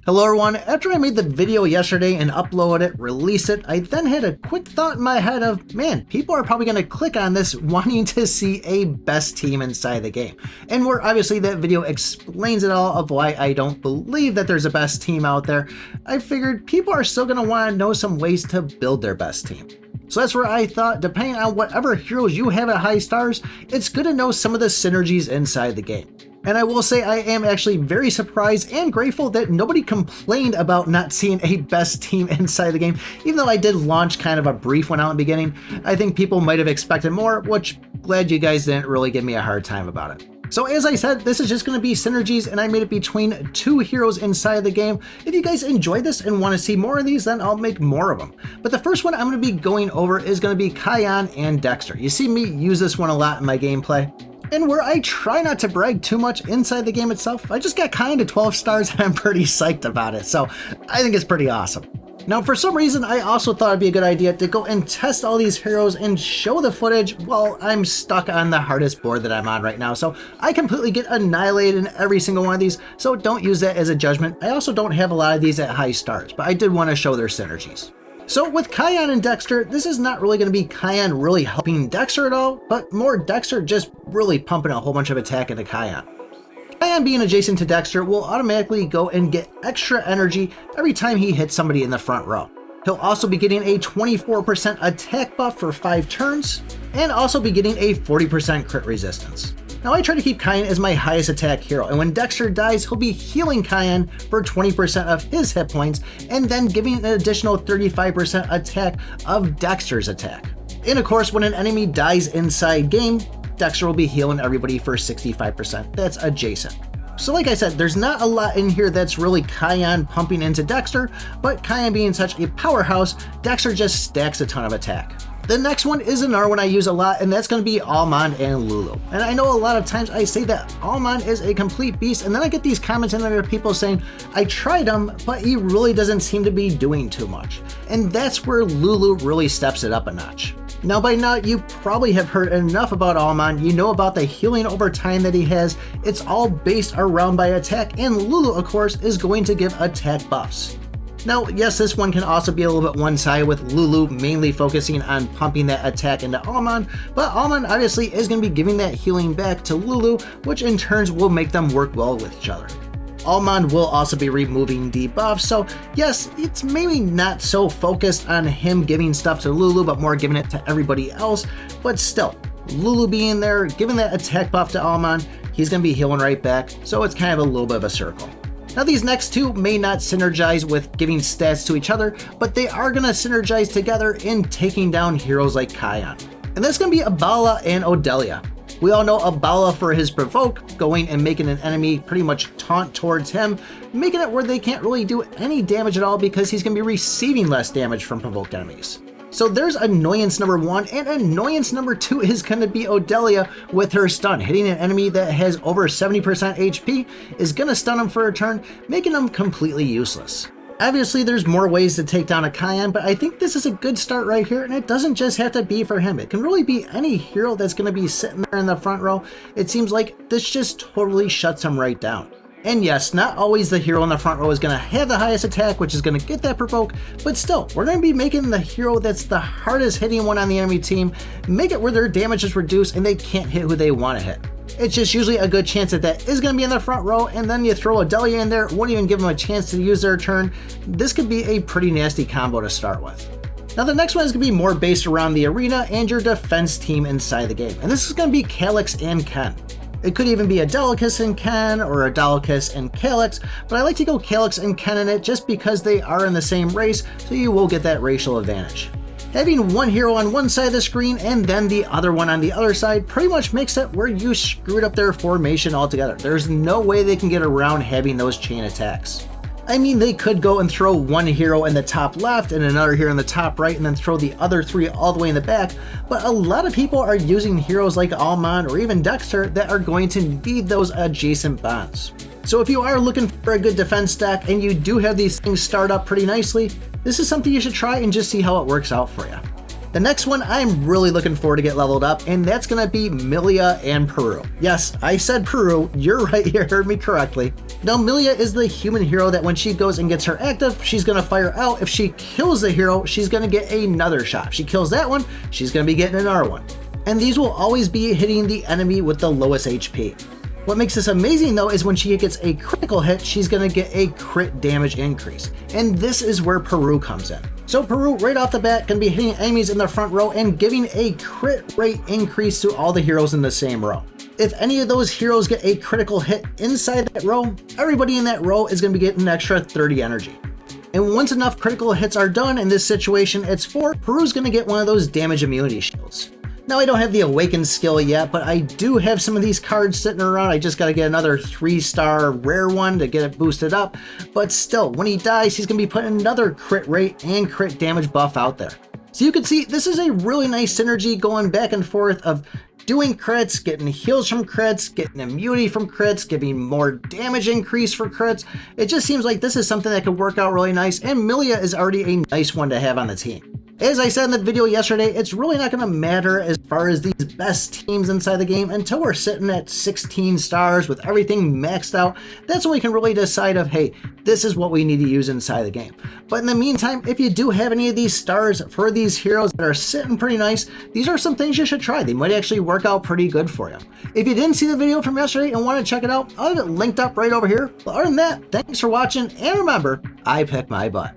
Hello everyone, after I made the video yesterday and uploaded it, released it, I then had a quick thought in my head of, man, people are probably going to click on this wanting to see a best team inside the game. And where obviously that video explains it all of why I don't believe that there's a best team out there, I figured people are still going to want to know some ways to build their best team. So that's where I thought, depending on whatever heroes you have at high stars, it's good to know some of the synergies inside the game. And I will say I am actually very surprised and grateful that nobody complained about not seeing a best team inside the game. Even though I did launch kind of a brief one out in the beginning, I think people might have expected more, which glad you guys didn't really give me a hard time about it. So as I said, this is just going to be synergies, and I made it between two heroes inside the game. If you guys enjoyed this and want to see more of these, then I'll make more of them. But the first one I'm going to be going over is going to be Kion and Dexter. You see me use this one a lot in my gameplay. And where I try not to brag too much inside the game itself, I just got Kion to 12 stars and I'm pretty psyched about it. So I think it's pretty awesome. Now, for some reason, I also thought it'd be a good idea to go and test all these heroes and show the footage while I'm stuck on the hardest board that I'm on right now. So I completely get annihilated in every single one of these, so don't use that as a judgment. I also don't have a lot of these at high stars, but I did want to show their synergies. So with Kion and Dexter, this is not really going to be Kion really helping Dexter at all, but more Dexter just really pumping a whole bunch of attack into Kion. Kion being adjacent to Dexter will automatically go and get extra energy every time he hits somebody in the front row. He'll also be getting a 24% attack buff for 5 turns, and also be getting a 40% crit resistance. Now I try to keep Kion as my highest attack hero, and when Dexter dies, he'll be healing Kion for 20% of his hit points, and then giving an additional 35% attack of Dexter's attack. And of course, when an enemy dies inside game, Dexter will be healing everybody for 65%. That's adjacent. So like I said, there's not a lot in here that's really Kion pumping into Dexter, but Kion being such a powerhouse, Dexter just stacks a ton of attack. The next one is another one I use a lot, and that's going to be Almond and Lulu. And I know a lot of times I say that Almond is a complete beast, and then I get these comments in there of people saying, I tried him, but he really doesn't seem to be doing too much. And that's where Lulu really steps it up a notch. Now by now, you probably have heard enough about Almond. You know about the healing over time that he has. It's all based around by attack, and Lulu, of course, is going to give attack buffs. Now, yes, this one can also be a little bit one-sided with Lulu mainly focusing on pumping that attack into Almond, but Almond obviously is going to be giving that healing back to Lulu, which in turns will make them work well with each other. Almond will also be removing debuffs, so yes, it's maybe not so focused on him giving stuff to Lulu, but more giving it to everybody else, but still, Lulu being there, giving that attack buff to Almond, he's going to be healing right back, so it's kind of a little bit of a circle. Now these next two may not synergize with giving stats to each other, but they are going to synergize together in taking down heroes like Kion. And that's going to be AbalaOdelia. We all know Abala for his provoke, going and making an enemy pretty much taunt towards him, making it where they can't really do any damage at all because he's going to be receiving less damage from provoked enemies. So there's annoyance number 1, and annoyance number 2 is going to be Odelia with her stun. Hitting an enemy that has over 70% HP is going to stun him for a turn, making him completely useless. Obviously, there's more ways to take down a Kion, but I think this is a good start right here, and it doesn't just have to be for him. It can really be any hero that's going to be sitting there in the front row. It seems like this just totally shuts him right down. And yes, not always the hero in the front row is going to have the highest attack, which is going to get that provoke, but still, we're going to be making the hero that's the hardest hitting one on the enemy team, make it where their damage is reduced and they can't hit who they want to hit. It's just usually a good chance that that is going to be in the front row, and then you throw Odelia in there, won't even give them a chance to use their turn. This could be a pretty nasty combo to start with. Now the next one is going to be more based around the arena and your defense team inside the game, and this is going to be Calyx and Ken. It could even be Adelicus and Ken or Adelicus and Calyx, but I like to go Calyx and Ken in it just because they are in the same race, so you will get that racial advantage. Having one hero on one side of the screen and then the other one on the other side pretty much makes it where you screwed up their formation altogether. There's no way they can get around having those chain attacks. I mean, they could go and throw one hero in the top left and another hero in the top right and then throw the other 3 all the way in the back, but a lot of people are using heroes like Almond or even Dexter that are going to need those adjacent bonds. So if you are looking for a good defense stack and you do have these things start up pretty nicely, this is something you should try and just see how it works out for you. The next one I'm really looking forward to get leveled up, and that's going to be Milia and Peru. Yes, I said Peru. You're right, you heard me correctly. Now Milia is the human hero that when she goes and gets her active, she's going to fire out. If she kills the hero, she's going to get another shot. If she kills that one, she's going to be getting another one. And these will always be hitting the enemy with the lowest HP. What makes this amazing though is when she gets a critical hit, she's going to get a crit damage increase. And this is where Peru comes in. So Peru right off the bat can be hitting enemies in the front row and giving a crit rate increase to all the heroes in the same row. If any of those heroes get a critical hit inside that row, everybody in that row is going to be getting an extra 30 energy. And once enough critical hits are done in this situation, it's 4, Peru's going to get one of those damage immunity shields. Now I don't have the Awakened skill yet, but I do have some of these cards sitting around. I just got to get another 3-star rare one to get it boosted up. But still, when he dies, he's going to be putting another crit rate and crit damage buff out there. So you can see this is a really nice synergy going back and forth of doing crits, getting heals from crits, getting immunity from crits, giving more damage increase for crits. It just seems like this is something that could work out really nice, and Milia is already a nice one to have on the team. As I said in the video yesterday, it's really not going to matter as far as these best teams inside the game until we're sitting at 16 stars with everything maxed out. That's when we can really decide of, hey, this is what we need to use inside the game. But in the meantime, if you do have any of these stars for these heroes that are sitting pretty nice, these are some things you should try. They might actually work out pretty good for you. If you didn't see the video from yesterday and want to check it out, I'll have it linked up right over here. But other than that, thanks for watching, and remember, I pick my butt.